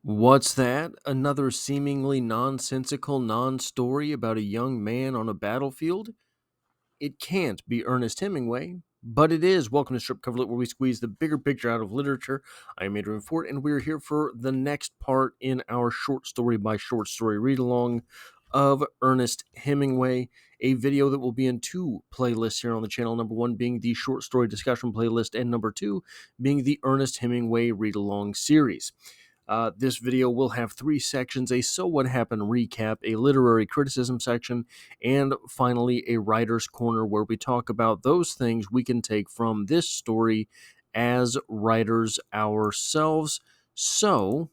What's that? Another seemingly nonsensical non-story about a young man on a battlefield? It can't be Ernest Hemingway, but it is. Welcome to Strip Coverlet, where we squeeze the bigger picture out of literature. I am Adrian Fort, and we're here for the next part in our short story by short story read-along of Ernest Hemingway, a video that will be in two playlists here on the channel. Number one being the short story discussion playlist, and number two being the Ernest Hemingway read-along series. This video will have three sections: a So What Happened recap, a literary criticism section, and finally a writer's corner where we talk about those things we can take from this story as writers ourselves. So,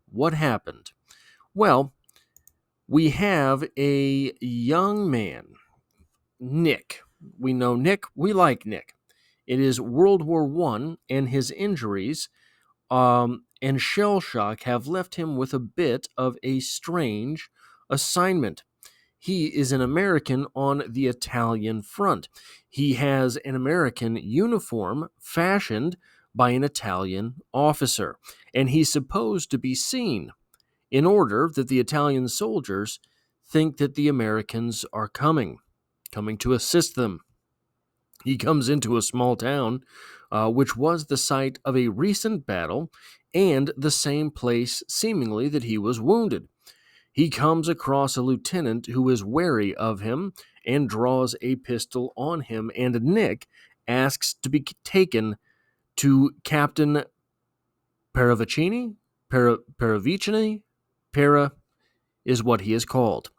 what happened? Well, we have a young man, Nick. We know Nick, we like Nick. It is World War I, and his injuries and shell shock have left him with a bit of a strange assignment. He is an American on the Italian front. He has an American uniform fashioned by an Italian officer, and he's supposed to be seen in order that the Italian soldiers think that the Americans are coming to assist them. He comes into a small town, which was the site of a recent battle and the same place, seemingly, that he was wounded. He comes across a lieutenant who is wary of him and draws a pistol on him, and Nick asks to be taken to Captain Paravicini? Paravicini? Para is what he is called.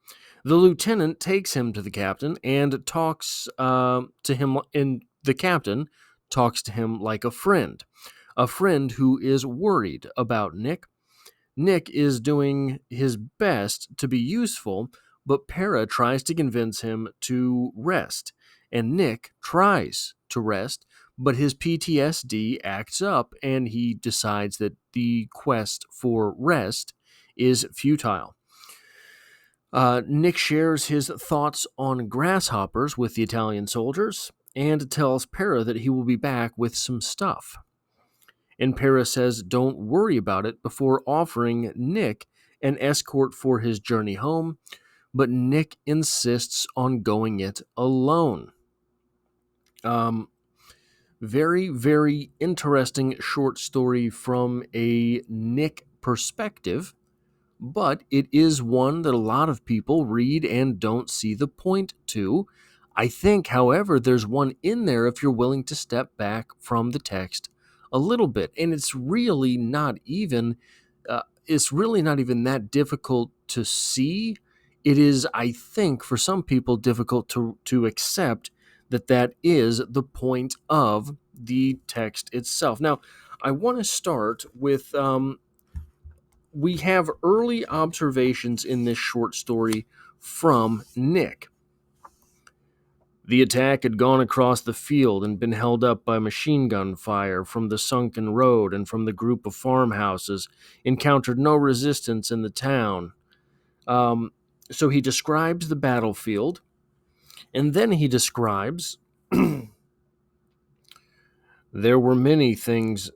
The lieutenant takes him to the captain and talks to him, and the captain talks to him like a friend who is worried about Nick. Nick is doing his best to be useful, but Para tries to convince him to rest, and Nick tries to rest, but his PTSD acts up, and he decides that the quest for rest is futile. Nick shares his thoughts on grasshoppers with the Italian soldiers and tells Para that he will be back with some stuff. And Para says don't worry about it before offering Nick an escort for his journey home, but Nick insists on going it alone. Very, very interesting short story from a Nick perspective, but it is one that a lot of people read and don't see the point to. I think, however, there's one in there if you're willing to step back from the text a little bit, and it's really not even that difficult to see. It is, I think, for some people difficult to accept that is the point of the text itself. Now, I want to start with we have early observations in this short story from Nick. The attack had gone across the field and been held up by machine gun fire from the sunken road, and from the group of farmhouses encountered no resistance in the town. So he describes the battlefield, and then he describes there were many things.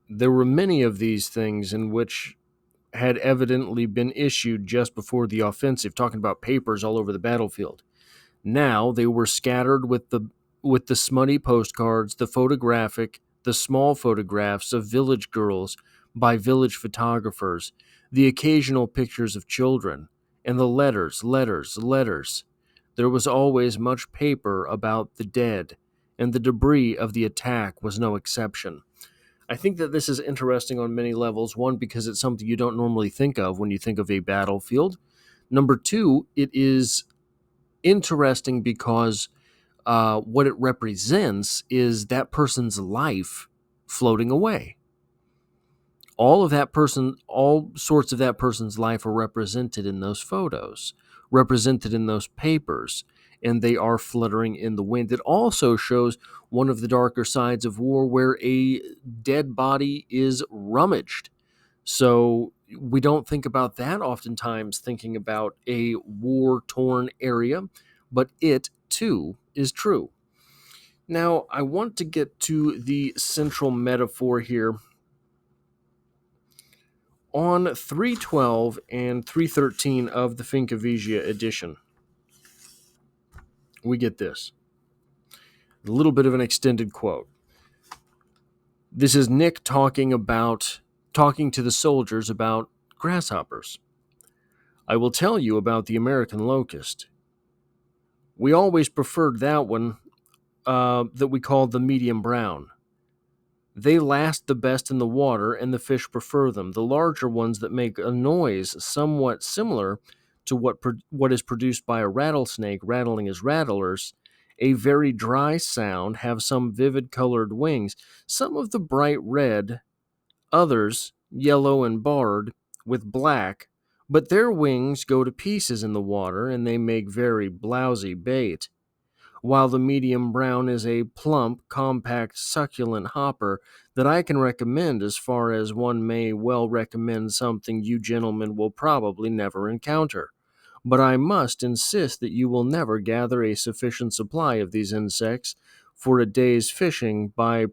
There were many of these things in which had evidently been issued just before the offensive, talking about papers all over the battlefield. Now they were scattered with the smutty postcards, the small photographs of village girls by village photographers, the occasional pictures of children, and the letters. There was always much paper about the dead, and the debris of the attack was no exception. I think that this is interesting on many levels. One, because it's something you don't normally think of when you think of a battlefield. Number two, it is interesting because what it represents is that person's life floating away. All sorts of that person's life are represented in those photos, represented in those papers, and they are fluttering in the wind. It also shows one of the darker sides of war where a dead body is rummaged. So we don't think about that oftentimes, thinking about a war-torn area, but it, too, is true. Now, I want to get to the central metaphor here. On 312 and 313 of the Fincavigia edition, we get this. A little bit of an extended quote. This is Nick talking to the soldiers about grasshoppers. I will tell you about the American locust. We always preferred that one that we called the medium brown. They last the best in the water, and the fish prefer them. The larger ones that make a noise somewhat similar to what is produced by a rattlesnake rattling his rattlers, a very dry sound, have some vivid colored wings, some of the bright red, others yellow and barred with black, but their wings go to pieces in the water, and they make very blousy bait, while the medium brown is a plump, compact, succulent hopper that I can recommend as far as one may well recommend something you gentlemen will probably never encounter. But I must insist that you will never gather a sufficient supply of these insects for a day's fishing by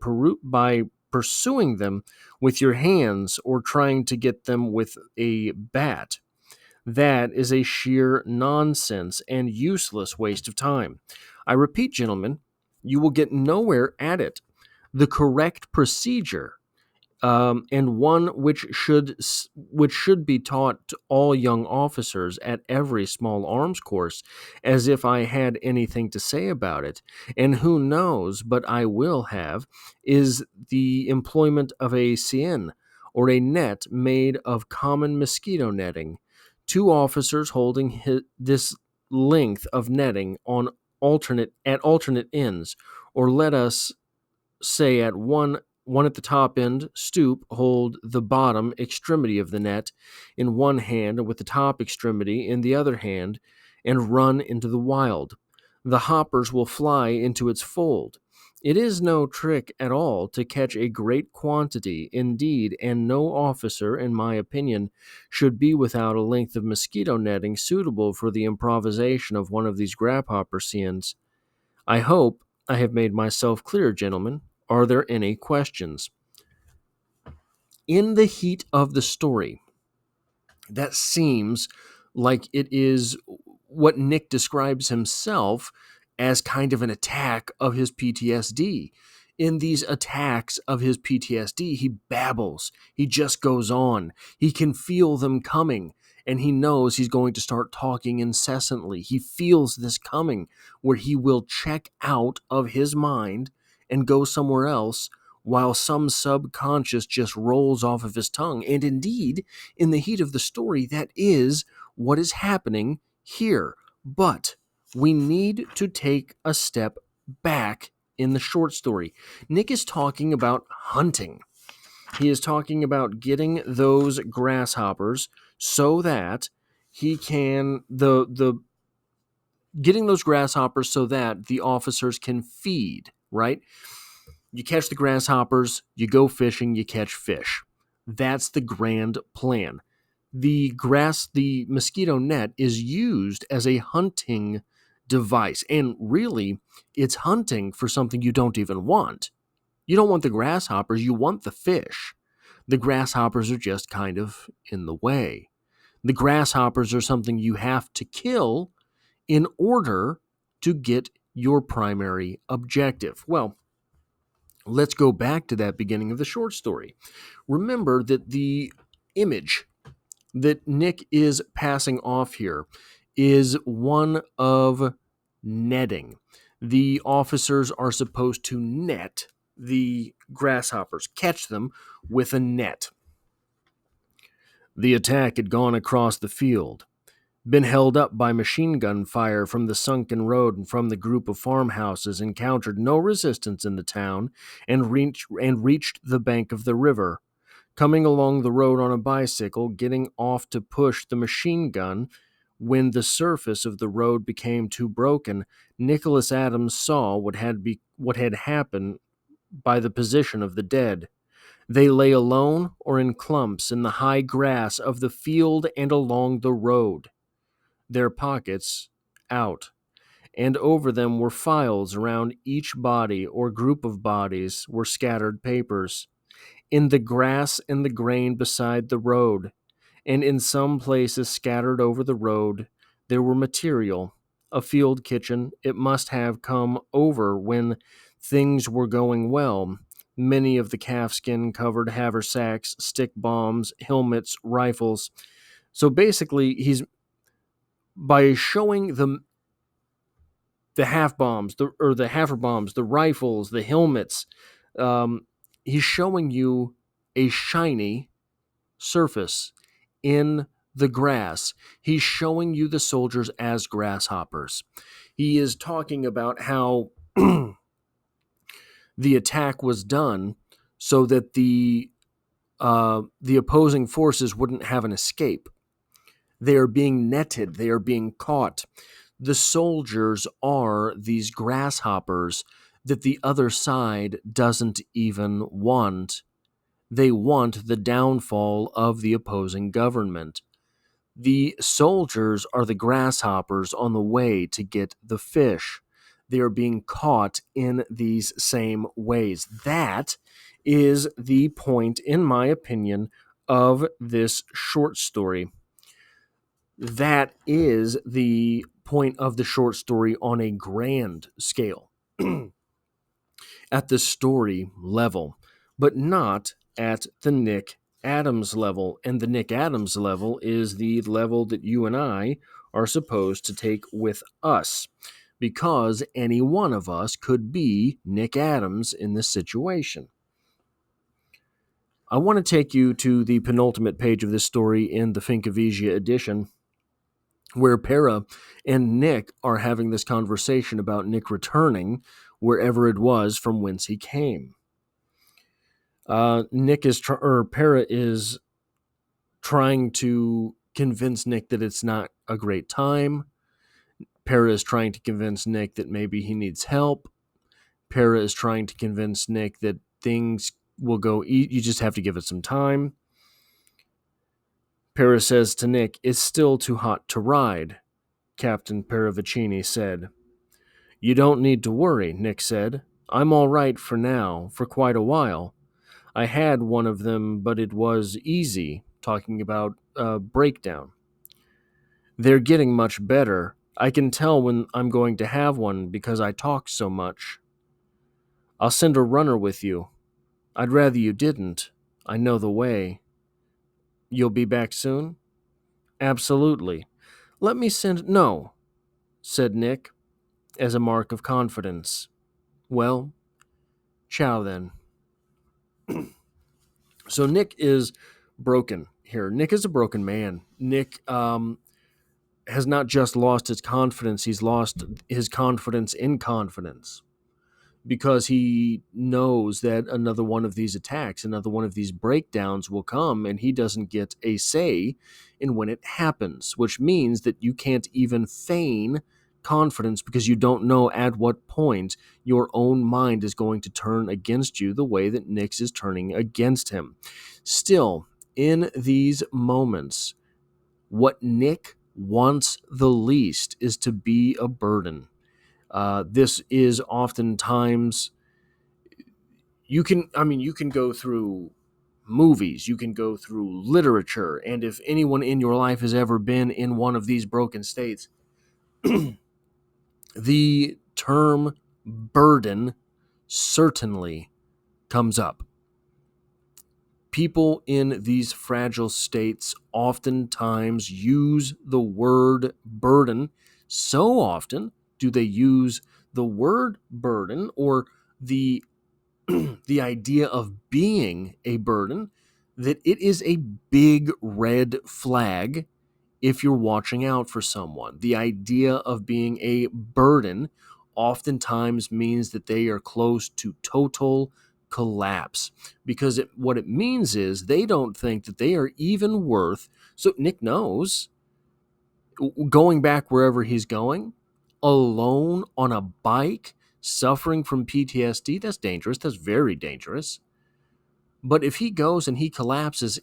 pursuing them with your hands or trying to get them with a bat. That is a sheer nonsense and useless waste of time. I repeat, gentlemen, you will get nowhere at it. The correct procedure, and one which should be taught to all young officers at every small arms course, as if I had anything to say about it, and who knows but I will have, is the employment of a seine, or a net made of common mosquito netting. Two officers holding this length of netting on alternate ends, or let us say at one at the top end, stoop, hold the bottom extremity of the net in one hand with the top extremity in the other hand, and run into the wild. The hoppers will fly into its fold. It is no trick at all to catch a great quantity, indeed, and no officer, in my opinion, should be without a length of mosquito netting suitable for the improvisation of one of these grasshopper scenes. I hope I have made myself clear, gentlemen. Are there any questions? In the heat of the story, that seems like it is what Nick describes himself as kind of an attack of his PTSD. In these attacks of his PTSD, he babbles. He just goes on. He can feel them coming, and he knows he's going to start talking incessantly. He feels this coming, where he will check out of his mind and go somewhere else, while some subconscious just rolls off of his tongue. And indeed, in the heat of the story, that is what is happening here. But we need to take a step back in the short story. Nick is talking about hunting. He is talking about getting those grasshoppers so that he can the getting those grasshoppers so that the officers can feed, right? You catch the grasshoppers, you go fishing, you catch fish. That's the grand plan. The mosquito net is used as a hunting device, and really, it's hunting for something you don't even want. You don't want the grasshoppers, you want the fish. The grasshoppers are just kind of in the way. The grasshoppers are something you have to kill in order to get your primary objective. Well, let's go back to that beginning of the short story. Remember that the image that Nick is passing off here is one of netting. The officers are supposed to net the grasshoppers, catch them with a net. The attack had gone across the field, been held up by machine gun fire from the sunken road and from the group of farmhouses, encountered no resistance in the town, and reached the bank of the river. Coming along the road on a bicycle, getting off to push the machine gun, when the surface of the road became too broken, Nicholas Adams saw what had happened by the position of the dead. They lay alone or in clumps in the high grass of the field and along the road, their pockets out, and over them were files. Around each body or group of bodies were scattered papers. in the grass and the grain beside the road, and in some places scattered over the road there were material, a field kitchen. It must have come over when things were going well. Many of the calfskin covered haversacks, stick bombs, helmets, rifles. So basically, he's by showing the half bombs, the halfer bombs, the rifles, the helmets. Um, he's showing you a shiny surface in the grass. He's showing you the soldiers as grasshoppers. He is talking about how the attack was done so that the opposing forces wouldn't have an escape. They are being netted. They are being caught. The soldiers are these grasshoppers that the other side doesn't even want. They want the downfall of the opposing government. The soldiers are the grasshoppers on the way to get the fish. They are being caught in these same ways. That is the point, in my opinion, of this short story. That is the point of the short story on a grand scale, at the story level, but not at the Nick Adams level. And the Nick Adams level is the level that you and I are supposed to take with us, because any one of us could be Nick Adams in this situation. I want to take you to the penultimate page of this story in the Finkavesia edition, where Para and Nick are having this conversation about Nick returning wherever it was from whence he came. Para is trying to convince Nick that it's not a great time. Para is trying to convince Nick that maybe he needs help. Para is trying to convince Nick that things will go. You just have to give it some time. Para says to Nick, "It's still too hot to ride," Captain Paravicini said. "You don't need to worry," Nick said. "I'm all right for now, for quite a while. I had one of them, but it was easy," talking about a breakdown. "They're getting much better. I can tell when I'm going to have one because I talk so much. I'll send a runner with you. I'd rather you didn't. I know the way." "You'll be back soon?" "Absolutely. Let me send—" "No," said Nick, as a mark of confidence. "Well, ciao then." So Nick is broken here. Nick is a broken man. Nick has not just lost his confidence, he's lost his confidence in confidence, because he knows that another one of these attacks, another one of these breakdowns will come, and he doesn't get a say in when it happens, which means that you can't even feign confidence, because you don't know at what point your own mind is going to turn against you the way that Nick's is turning against him. Still, in these moments, what Nick wants the least is to be a burden. This is oftentimes, you can go through movies, you can go through literature, and if anyone in your life has ever been in one of these broken states, the term burden certainly comes up. People in these fragile states oftentimes use the word burden. So often do they use the word burden, or the the idea of being a burden, that it is a big red flag if you're watching out for someone. The idea of being a burden oftentimes means that they are close to total collapse, because what it means is they don't think that they are even worth. So Nick knows, going back wherever he's going, alone on a bike, suffering from PTSD, that's dangerous. That's very dangerous. But if he goes and he collapses,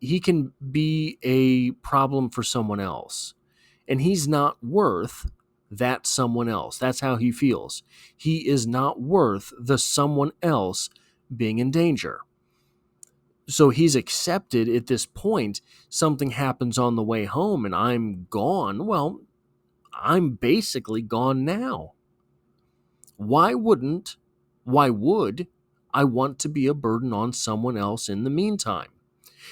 he can be a problem for someone else. And he's not worth that someone else. That's how he feels. He is not worth the someone else being in danger. So he's accepted at this point. Something happens on the way home and I'm gone. Well, I'm basically gone now. Why wouldn't, why would I want to be a burden on someone else in the meantime?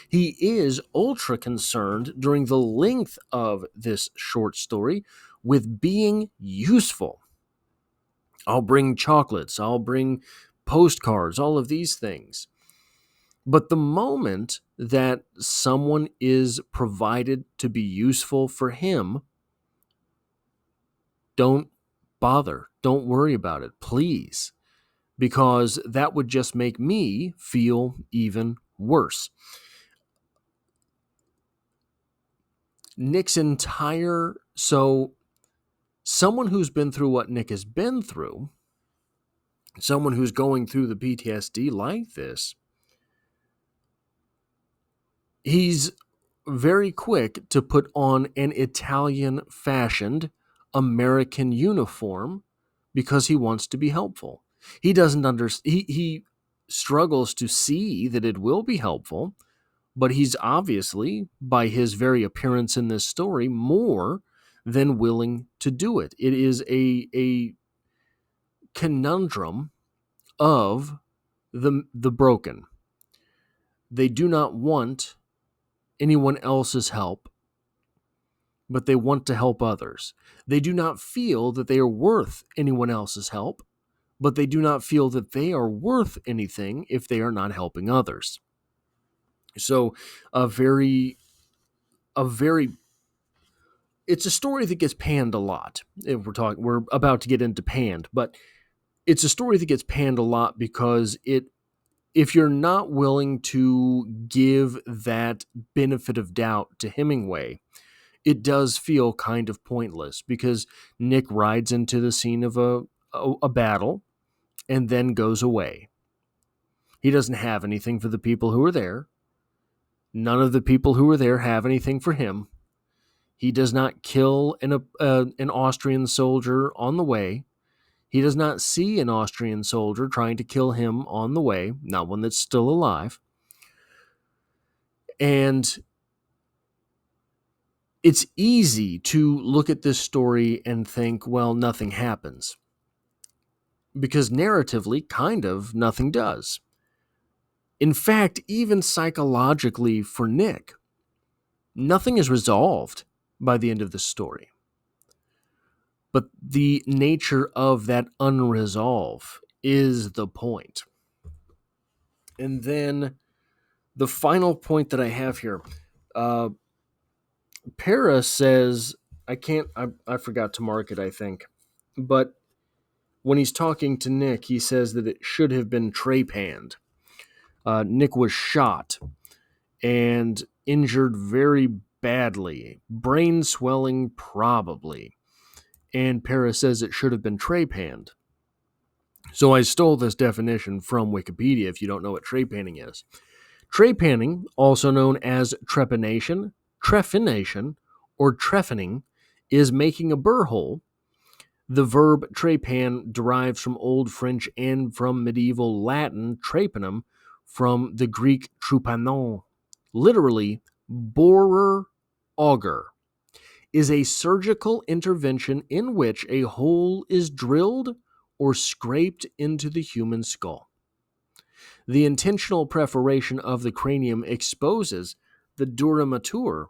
He is ultra concerned during the length of this short story with being useful. I'll bring chocolates, I'll bring postcards, all of these things. But the moment that someone is provided to be useful for him, don't bother. Don't worry about it, please, because that would just make me feel even worse. Nick's entire. So, someone who's been through what Nick has been through, someone who's going through the PTSD like this, he's very quick to put on an Italian fashioned American uniform because he wants to be helpful. He doesn't he struggles to see that it will be helpful, but he's obviously, by his very appearance in this story, more than willing to do it. It is a conundrum of the broken. They do not want anyone else's help, but they want to help others. They do not feel that they are worth anyone else's help, but they do not feel that they are worth anything if they are not helping others. So, a very, a very, it's a story that gets panned a lot. If we're about to get into panned, but it's a story that gets panned a lot because if you're not willing to give that benefit of doubt to Hemingway, it does feel kind of pointless because Nick rides into the scene of a battle and then goes away. He doesn't have anything for the people who are there. None of the people who are there have anything for him. He does not kill an Austrian soldier on the way. He does not see an Austrian soldier trying to kill him on the way, not one that's still alive. And it's easy to look at this story and think, well, nothing happens. Because narratively, kind of, nothing does. In fact, even psychologically for Nick, nothing is resolved by the end of the story. But the nature of that unresolve is the point. And then the final point that I have here, Para says, I forgot to mark it, I think. But when he's talking to Nick, he says that it should have been trepanned. Nick was shot and injured very badly, brain swelling probably. And Para says it should have been trepanned. So I stole this definition from Wikipedia if you don't know what trepanning is. Trepanning, also known as trepanation, trephination, or trephining, is making a burr hole. The verb trepan derives from Old French and from medieval Latin trepanum, from the Greek trupanon, literally borer auger, is a surgical intervention in which a hole is drilled or scraped into the human skull. The intentional perforation of the cranium exposes the duramater,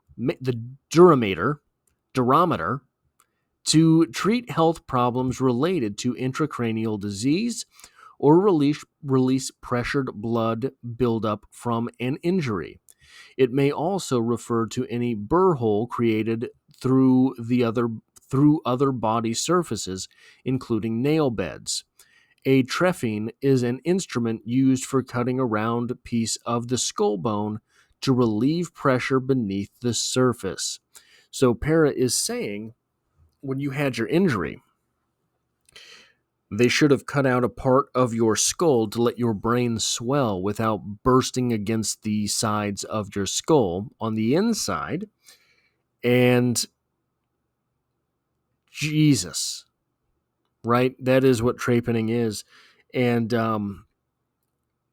to treat health problems related to intracranial disease or release pressured blood buildup from an injury. It may also refer to any burr hole created through other body surfaces, including nail beds. A trephine is an instrument used for cutting a round piece of the skull bone to relieve pressure beneath the surface. So Para is saying, when you had your injury, they should have cut out a part of your skull to let your brain swell without bursting against the sides of your skull on the inside. And Jesus, right? That is what trepanning is. And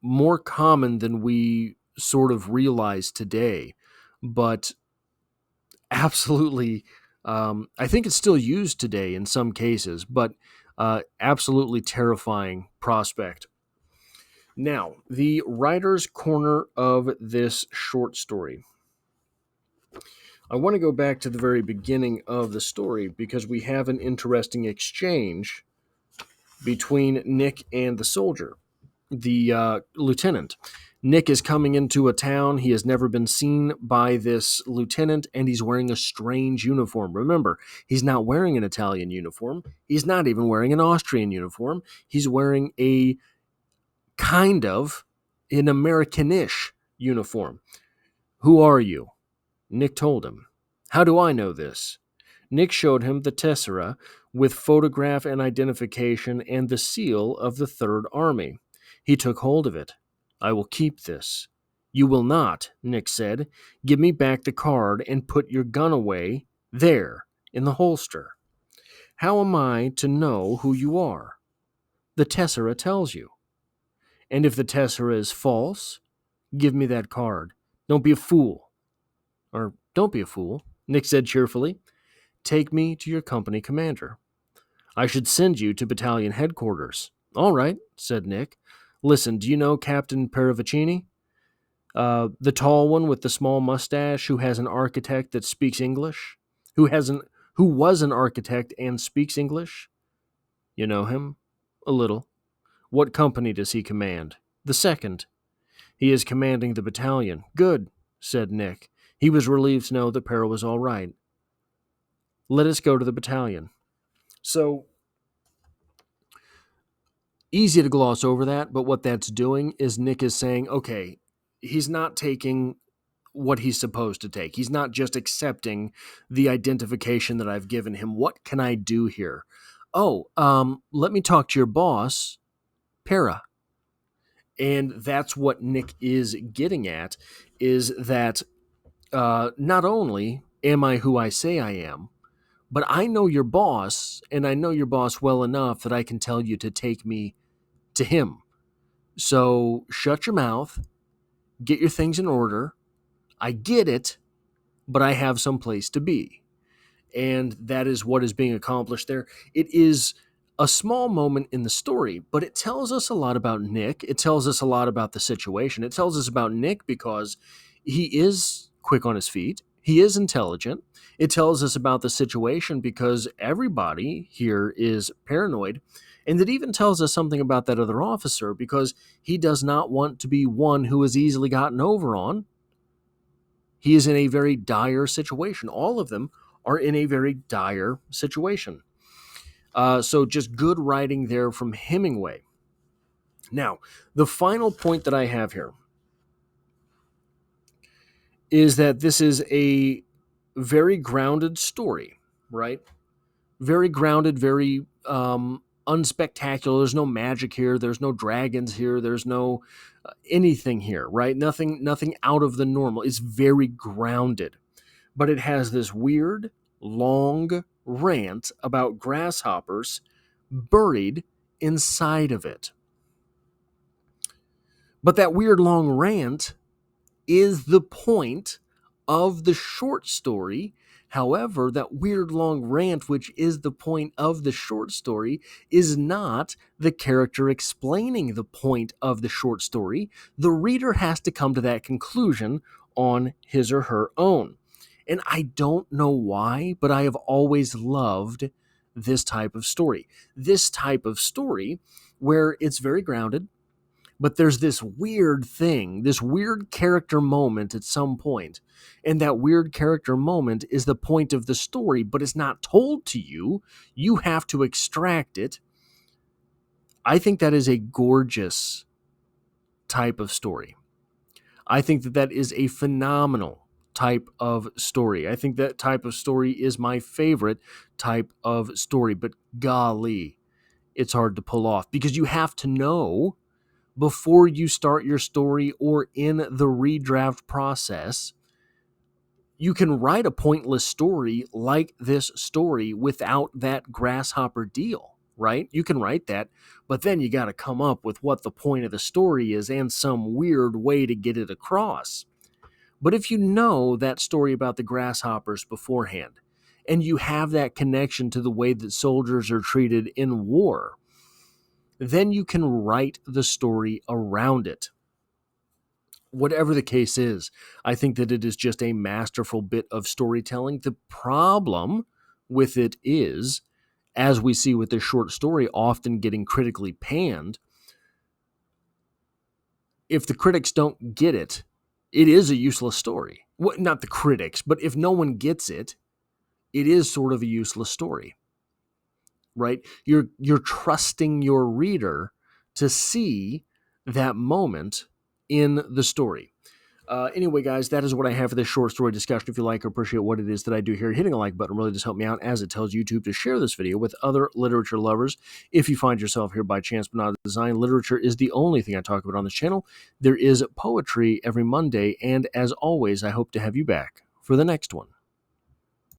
more common than we sort of realize today, but absolutely, I think it's still used today in some cases, but absolutely terrifying prospect. Now, the writer's corner of this short story. I want to go back to the very beginning of the story because we have an interesting exchange between Nick and the soldier, the lieutenant. Nick is coming into a town. He has never been seen by this lieutenant, and he's wearing a strange uniform. Remember, he's not wearing an Italian uniform. He's not even wearing an Austrian uniform. He's wearing a kind of an Americanish uniform. Who are you? Nick told him. How do I know this? Nick showed him the tessera with photograph and identification and the seal of the Third Army. He took hold of it. I will keep this. You will not, Nick said. Give me back the card and put your gun away there in the holster. How am I to know who you are? The tessera tells you. And if the tessera is false, give me that card. Don't be a fool. Or don't be a fool, Nick said cheerfully. Take me to your company commander. I should send you to battalion headquarters. All right, said Nick. Listen, do you know Captain Paravicini? The tall one with the small mustache who has an architect that speaks English? Who was an architect and speaks English? You know him? A little. What company does he command? The second. He is commanding the battalion. Good, said Nick. He was relieved to know that Para was all right. Let us go to the battalion. So, easy to gloss over that, but what that's doing is Nick is saying, okay, he's not taking what he's supposed to take. He's not just accepting the identification that I've given him. What can I do here? Oh, let me talk to your boss, Para. And that's what Nick is getting at, is that not only am I who I say I am, but I know your boss, and I know your boss well enough that I can tell you to take me to him. So shut your mouth, get your things in order. I get it, but I have some place to be. And that is what is being accomplished there. It is a small moment in the story, but it tells us a lot about Nick. It tells us a lot about the situation. It tells us about Nick because he is quick on his feet. He is intelligent. It tells us about the situation because everybody here is paranoid. And it even tells us something about that other officer because he does not want to be one who is easily gotten over on. He is in a very dire situation. All of them are in a very dire situation. So just good writing there from Hemingway. Now, the final point that I have here is that this is a very grounded story, right? Very grounded, very unspectacular. There's no magic here. There's no dragons here. There's no anything here, right? Nothing out of the normal. It's very grounded. But it has this weird, long rant about grasshoppers buried inside of it. But that weird, long rant is the point of the short story. However, that weird long rant, which is the point of the short story, is not the character explaining the point of the short story. The reader has to come to that conclusion on his or her own. And I don't know why, but I have always loved this type of story. This type of story where it's very grounded, but there's this weird thing, this weird character moment at some point. And that weird character moment is the point of the story, but it's not told to you. You have to extract it. I think that is a gorgeous type of story. I think that that is a phenomenal type of story. I think that type of story is my favorite type of story, but golly, it's hard to pull off because you have to know before you start your story or in the redraft process. You can write a pointless story like this story without that grasshopper deal, right? You can write that, but then you got to come up with what the point of the story is and some weird way to get it across. But if you know that story about the grasshoppers beforehand, and you have that connection to the way that soldiers are treated in war, then you can write the story around it. Whatever the case is, I think that it is just a masterful bit of storytelling. The problem with it is, as we see with this short story often getting critically panned, if the critics don't get it, it is a useless story. Well, not the critics, but if no one gets it, it is sort of a useless story, right? You're trusting your reader to see that moment in the story. Anyway, guys, that is what I have for this short story discussion. If you like or appreciate what it is that I do here, hitting a like button really does help me out, as it tells YouTube to share this video with other literature lovers. If you find yourself here by chance but not design, literature is the only thing I talk about on this channel. There is poetry every Monday, and as always, I hope to have you back for the next one.